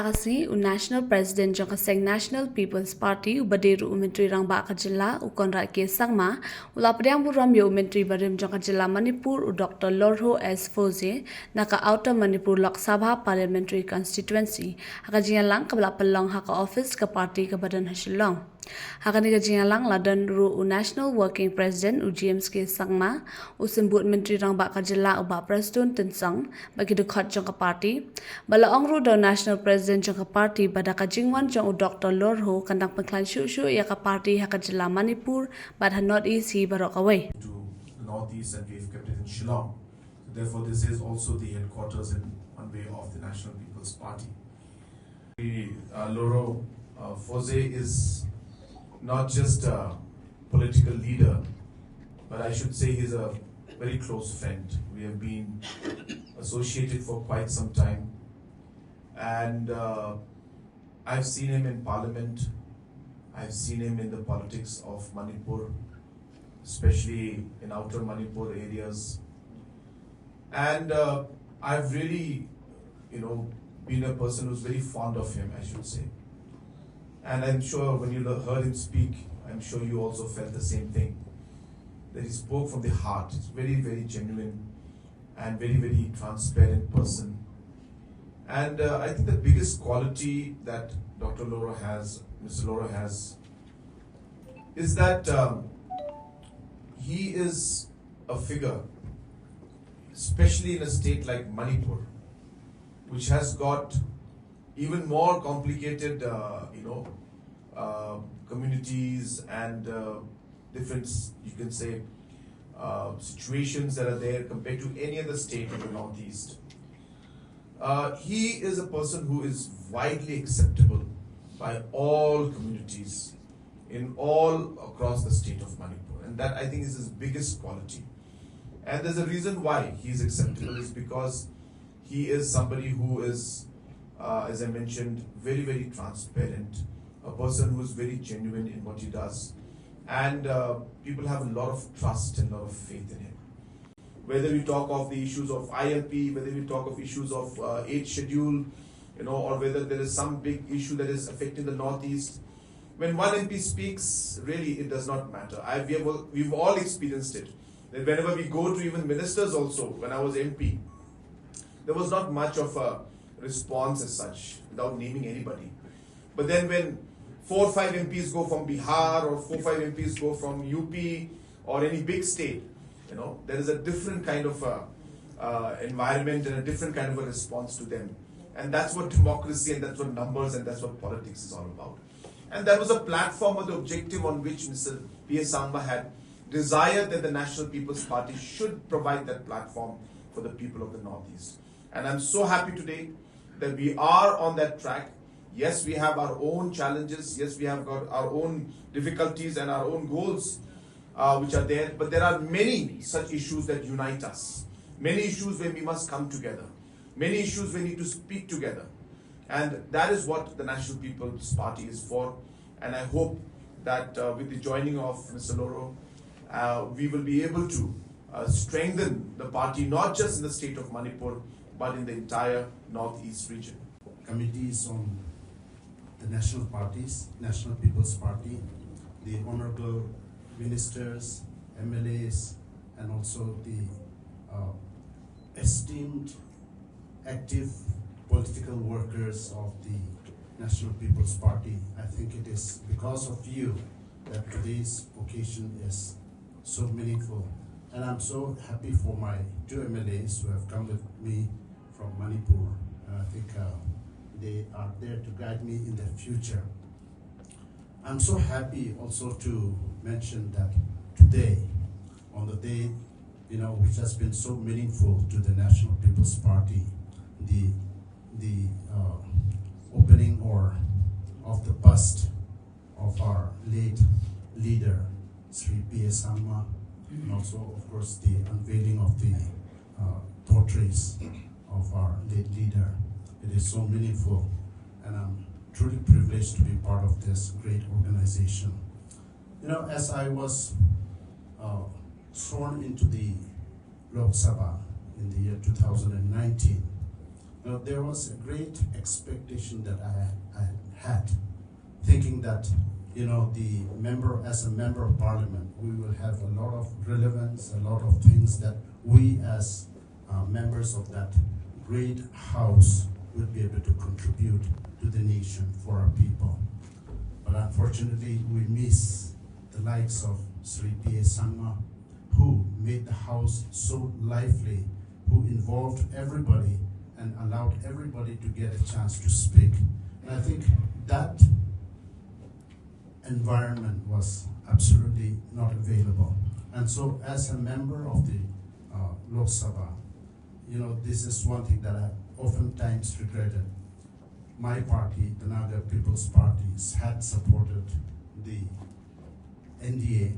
Kasi National President jong kaseng National People's Party ubadiru umentri rang ba ka jylla ukon ra ke sangma ulapriang buram yo umentri barim jong ka jylla Manipur u Dr. Lorho as Pfoze naka Outer Manipur Lok Sabha Parliamentary Constituency haka jingialang kabla pelong haka office ka party ka badan ha Shillong. Hakani ka jingialang ladan ru u National Working President u GMS ke sangma u sembut menteri rang ba ka jylla u ba Preston tensang bagi dukhat jong ka party bala ong ru do National President jong ka party bada ka jingwan jong u Dr. Lorho kandang pengklan syu ya ka party haka jylla Manipur bad ha North East hi barok away to the northeast, and we've kept it in Shillong. So therefore, this is also the headquarters in one way of the National People's Party. Lorho Pfoze is not just a political leader, but I should say he's a very close friend. We have been associated for quite some time, and I've seen him in Parliament. I've seen him in the politics of Manipur, especially in outer Manipur areas. And I've really, been a person who's very fond of him, I should say. And I'm sure when you heard him speak, I'm sure you also felt the same thing. That he spoke from the heart. He's very, very genuine and very, very transparent person. And I think the biggest quality that Dr. Lorho has, Mr. Lorho has, is that he is a figure, especially in a state like Manipur, which has got even more complicated, communities and different, you can say, situations that are there compared to any other state in the Northeast. He is a person who is widely acceptable by all communities in all across the state of Manipur, and that I think is his biggest quality. And there's a reason why he is acceptable is because he is somebody who is, as I mentioned, very, very transparent, a person who is very genuine in what he does, and people have a lot of trust and a lot of faith in him. Whether we talk of the issues of ILP, whether we talk of issues of 8th schedule, or whether there is some big issue that is affecting the Northeast, when one MP speaks, really it does not matter. We've all experienced it. That whenever we go to even ministers also, when I was MP, there was not much of a response as such, without naming anybody. But then when 4 or 5 MPs go from Bihar, or 4 or 5 MPs go from UP, or any big state, there is a different kind of environment and a different kind of a response to them. And that's what democracy, and that's what numbers, and that's what politics is all about. And that was a platform or the objective on which Mr. Pyniasoh had desired that the National People's Party should provide that platform for the people of the Northeast. And I'm so happy today that we are on that track. Yes, we have our own challenges. Yes, we have got our own difficulties and our own goals which are there. But there are many such issues that unite us. Many issues where we must come together. Many issues we need to speak together. And that is what the National People's Party is for. And I hope that with the joining of Mr. Lorho, we will be able to strengthen the party, not just in the state of Manipur, but in the entire Northeast region. Committees on the national parties, National People's Party, the honorable ministers, MLAs, and also the esteemed, active political workers of the National People's Party. I think it is because of you that today's occasion is so meaningful. And I'm so happy for my 2 MLAs who have come with me from Manipur. And I think they are there to guide me in the future. I'm so happy also to mention that today, on the day, which has been so meaningful to the National People's Party, the opening of the bust of our late leader, Sri Pyniasoh, and also, of course, the unveiling of the portraits of our late leader. It is so meaningful, and I'm truly privileged to be part of this great organization. As I was sworn into the Lok Sabha in the year 2019, there was a great expectation that I had, thinking that as a member of parliament, we will have a lot of relevance, a lot of things that we as members of that great house would be able to contribute to the nation for our people. But unfortunately, we miss the likes of Sri P.A. Sangma, who made the house so lively, who involved everybody and allowed everybody to get a chance to speak. And I think that environment was absolutely not available. And so as a member of the Lok Sabha, this is one thing that I oftentimes regretted. My party, the Naga People's Party, had supported the NDA,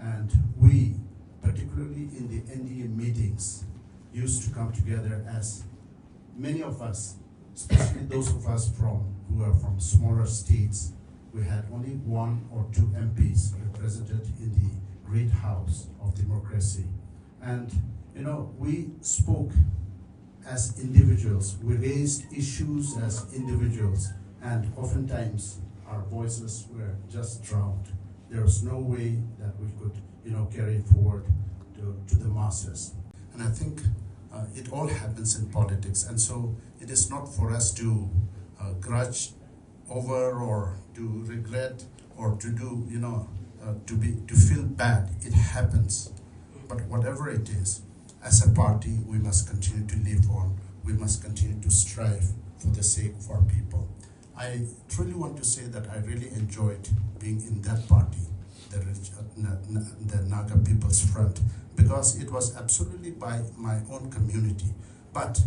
and we, particularly in the NDA meetings, used to come together as many of us, especially those of us who are from smaller states. We had only 1 or 2 MPs represented in the great house of democracy. And, we spoke as individuals. We raised issues as individuals. And oftentimes, our voices were just drowned. There was no way that we could, carry it forward to the masses. And I think it all happens in politics. And so it is not for us to grudge over or to regret or to do, to feel bad. It happens. But whatever it is, as a party, we must continue to live on. We must continue to strive for the sake of our people. I truly want to say that I really enjoyed being in that party, the Naga People's Front, because it was absolutely by my own community. But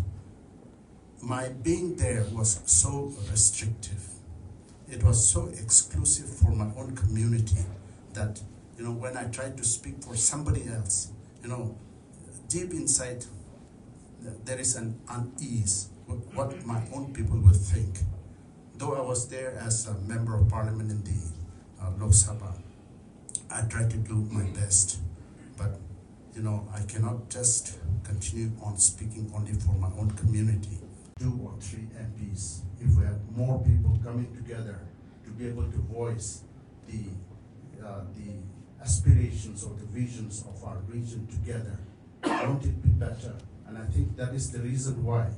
my being there was so restrictive. It was so exclusive for my own community that, when I tried to speak for somebody else, deep inside, there is an unease with what my own people will think. Though I was there as a member of parliament in the Lok Sabha, I tried to do my best. But, I cannot just continue on speaking only for my own community. 2 or 3 MPs, if we have more people coming together to be able to voice the aspirations or the visions of our region together, won't it be better? And I think that is the reason why